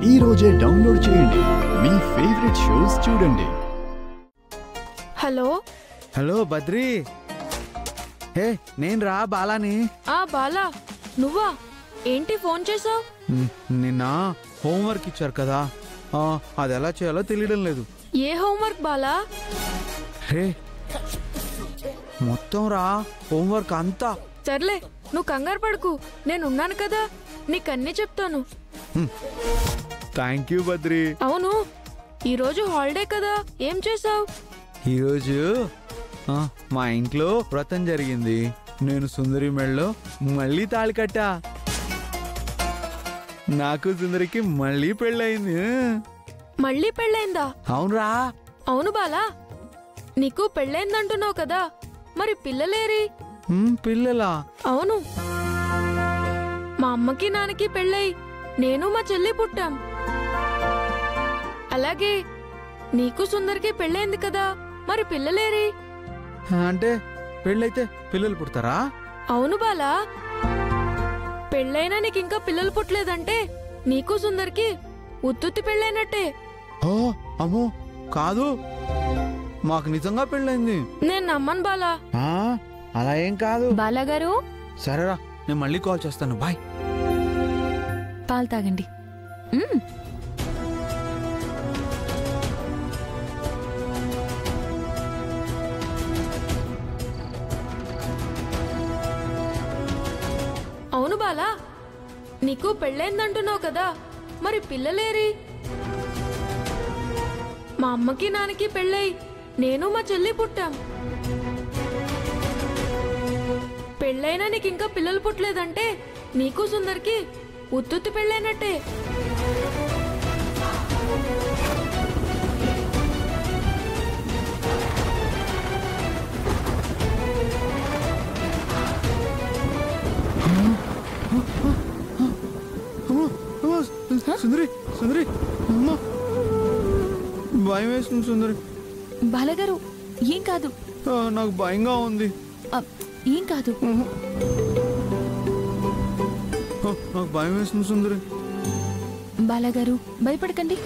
ఈ రోజే డౌన్లోడ్ చేయండి, మీ ఫేవరెట్ షోస్ చూడండి. హలో హలో బద్రి, హే నేను రా బాలాని. బాలా నువ్వా? ఏంటి ఫోన్ చేసావు? నిన్న హోంవర్క్ ఇచ్చారు కదా, అది ఎలా చేయాలో తెలియడం లేదు. ఏ హోంవర్క్ బాలా? హే మొత్తం రా హోంవర్క్ అంతా. సర్లే నువ్వు కంగారు పడుకు, నేనున్నాను కదా, నీకన్నీ చెప్తాను. Thank you Badri. అవును, ఈరోజు హాలిడే కదా, ఏం చేసావు? ఈరోజు మా ఇంట్లో వ్రతం జరిగింది. నేను సుందరి మెళ్ళలో మళ్ళీ తాళి కట్టా. నాకు సుందరికి మళ్ళీ పెళ్ళయింది. మళ్ళీ పెళ్ళైందా? అవునరా. అవును బాలా, నీకు పెళ్ళైందంటున్నావు కదా, మరి పిల్లలేరి? పిల్లలా? అవును, మా అమ్మకి నాన్నకి పెళ్ళై నేను మా చెల్లి పుట్టాం. అలాగే నీకు సుందరికి పెళ్ళైంది కదా, మరి పిల్లలేరి? అంటే పెళ్ళైతే పిల్లలు పుడతారా? అవును బాలా, పెళ్ళైనా నీకింకా పిల్లలు పుట్టలేదంటే నీకు సుందరికి ఉత్తుత్తి పెళ్ళైనట్టే. ఓ అమ్మో, కాదు, మాకు నిజంగా పెళ్ళైంది. నేను నమ్మను బాలా. అలా ఏం కాదు. బాలాగారు, సరేరా, నేను మళ్ళీ కాల్ చేస్తాను. బాయ్. పాలు తాగండి. అవును బాలా, నీకు పెళ్ళైందంటున్నావు కదా, మరి పిల్లలేరి? మా అమ్మకి నాన్నకి పెళ్ళై నేను మా చెల్లి పుట్టాం. పెళ్ళైనా నీకింకా పిల్లలు పుట్టలేదంటే నీకు సుందరికి ఉత్తుత్తి పెళ్ళైనట్టే. సుందరి, సుందరి, భయం వేస్తుంది సుందరి. బాలగారు, ఏం కాదు. నాకు భయంగా ఉంది. ఏం కాదు. నాకు భయం వేస్తుంది సుందరి. బాలగారు, భయపడకండి.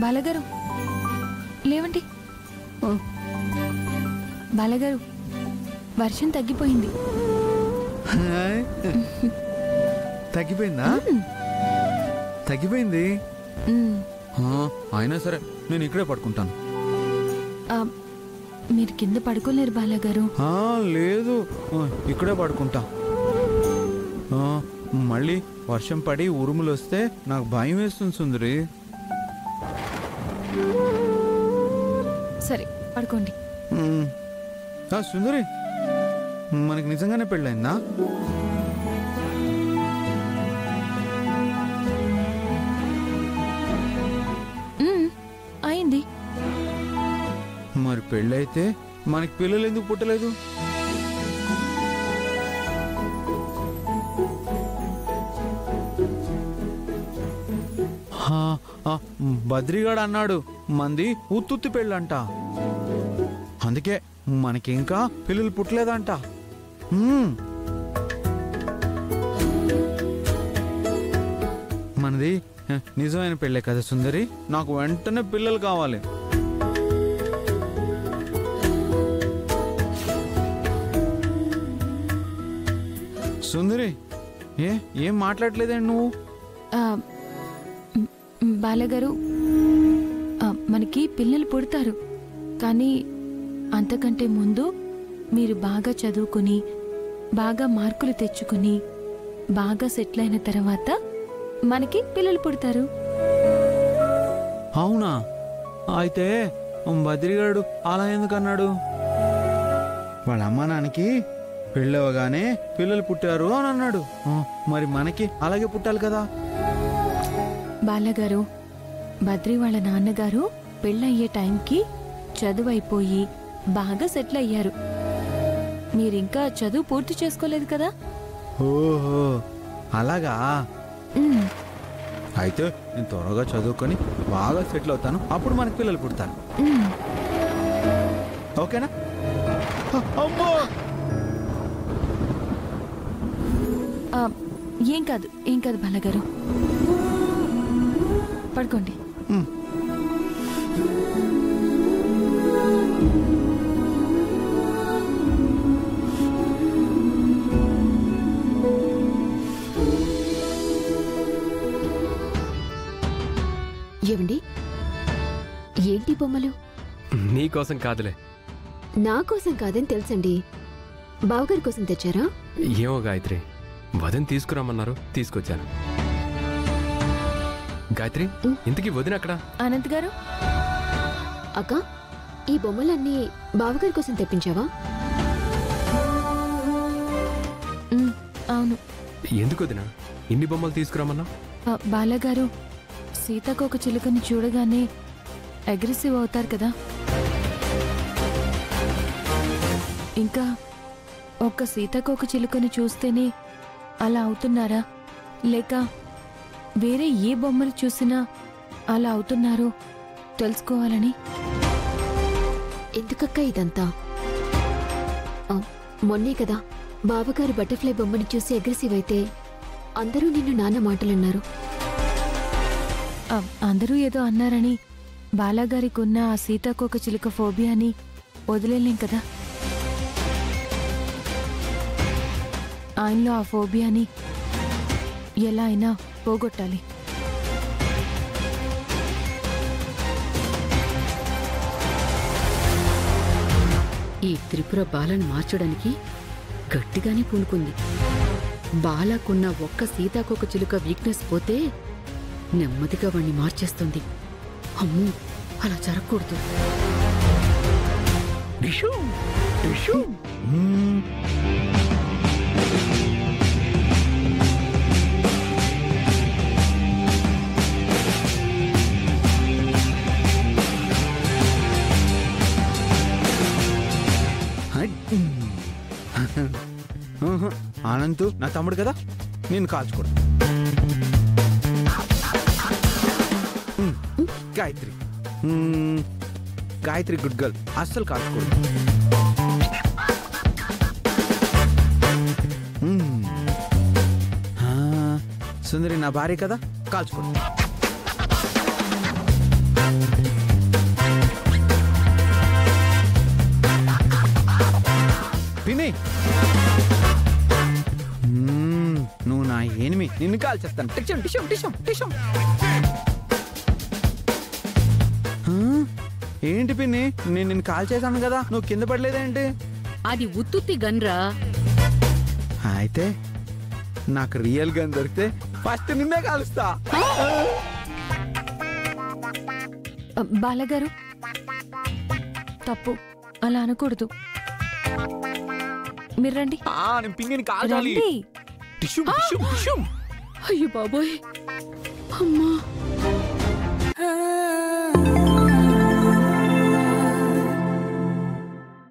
బాలగారు లేవండి. బాలగారు, వర్షం తగ్గిపోయింది. తగ్గిపోయిందా? తగ్గిపోయింది. అయినా సరే నేను ఇక్కడే పడుకుంటాను. మీరు కింద పడుకోలేరు బాలగారు. లేదు, ఇక్కడే పడుకుంటా. మళ్ళీ వర్షం పడి ఉరుములు వస్తే నాకు భయం వేస్తుంది సుందరి. సరే పడుకోండి. సుందరి, మనకి నిజంగానే పెళ్ళైందా? అయింది. మరి పెళ్ళైతే మనకి పిల్లలు ఎందుకు పుట్టలేదు? బద్రిగాడు అన్నాడు మంది ఉత్తుత్తి పెళ్ళంట, అందుకే మనకి ఇంకా పిల్లలు పుట్టలేదంట. మనది నిజమైన పెళ్ళే కదా సుందరి, నాకు వెంటనే పిల్లలు కావాలి. సుందరి, ఏం మాట్లాడలేదండి నువ్వు? బాలగారు, మనకి పిల్లలు పుడతారు, కానీ అంతకంటే ముందు మీరు బాగా చదువుకుని బాగా మార్కులు తెచ్చుకుని బాగా సెటిల్ అయిన తర్వాత మనకి పిల్లలు పుడతారు. అవునా? అయితే బద్రిగాడు అలా ఎందుకన్నాడు? వాళ్ళ అమ్మ నాన్నకి పెళ్ళవగానే పిల్లలు పుట్టారు అని అన్నాడు. మరి మనకి అలాగే పుట్టాలి కదా. బాలగారు, బద్రి వాళ్ళ నాన్నగారు పెళ్ళయ్యే టైంకి చదువు అయిపోయి బాగా సెటిల్ అయ్యారు. మీరింకా చదువు పూర్తి చేసుకోలేదు కదా. ఓహో, అలాగా. అయితే నేను త్వరగా చదువుకొని బాగా సెటిల్ అవుతాను, అప్పుడు మనకి పిల్లలు పుడతారు. ఓకేనా? అమ్మో! ఏం కాదు బాలగారు, పడుకోండి. ఏమండి, ఏంటి బొమ్మలు? నీకోసం కాదులే. నా కోసం కాదని తెలుసండి. బావగారి కోసం తెచ్చారా? ఏమో గాయత్రి, వదిన తీసుకురామన్నారు, తీసుకొచ్చాను. గాయత్రి, ఇంతకీ వదిన అక్కడ? అనంత్ గారు. అక్క, ఈ బొమ్మలన్నీ బావగారి కోసం తెప్పించావా? అవును. ఎందుకు వదిన ఇన్ని బొమ్మలు తీసుకురామన్నా? బాలగారు సీతాకోక చిలుకని చూడగానే అగ్రెసివ్ అవుతారు కదా, ఇంకా ఒక్క సీతాకోక చిలుకని చూస్తేనే అలా అవుతున్నారా, లేక వేరే ఏ బొమ్మలు చూసినా అలా అవుతున్నారో తెలుసుకోవాలని. ఎందుకక్క ఇదంతా? మొన్నే కదా బావగారి బటర్ఫ్లై బొమ్మని చూసి అగ్రెసివ్ అయితే అందరూ నిన్ను నాన్న మాటలన్నారు. అందరూ ఏదో అన్నారని బాలాగారికి ఉన్న ఆ సీతాకోక చిలుక ఫోబియాని వదిలేలేం కదా. ఆయనలో ఆ ఫోబియాని ఎలా అయినా పోగొట్టాలి. ఈ త్రిపుర బాలను మార్చడానికి గట్టిగానే పూనుకుంది. బాలాకున్న ఒక్క సీతాకోక చిలుక వీక్నెస్ పోతే నెమ్మదిగా వాణ్ణి మార్చేస్తుంది. అమ్మో, అలా జరగకూడదు. అనంతు నా తమ్ముడు కదా, నేను కాల్చుకోడు. గాయత్రి గాయత్రి గుడ్ గర్ల్, అస్సలు కాల్చుకోడు. సుందరి నా భార్య కదా, కాల్చుకోడు. పిన్ని, నువ్వు నా ఎనిమి, నిన్ను కాల్చేస్తాను. టిషం టిషం టిషం టిషం. ఏంటి పిన్ని, నేను నిన్ను కాల్ చేశాను కదా, నువ్వు కింద పడలేదేంటి? అది ఉత్తుత్తి గన్రా. అయితే నాకు రియల్ గన్ దొరికితే ఫస్ట్ నిన్నే కాలుస్తా. బాలగారు తప్పు, అలా అనకూడదు. మీరు రండి. నేను పింగిని కాల్చాలి. టిష్యూమ్ టిష్యూమ్ టిష్యూమ్. అయ్యో బాబోయ్, అమ్మా.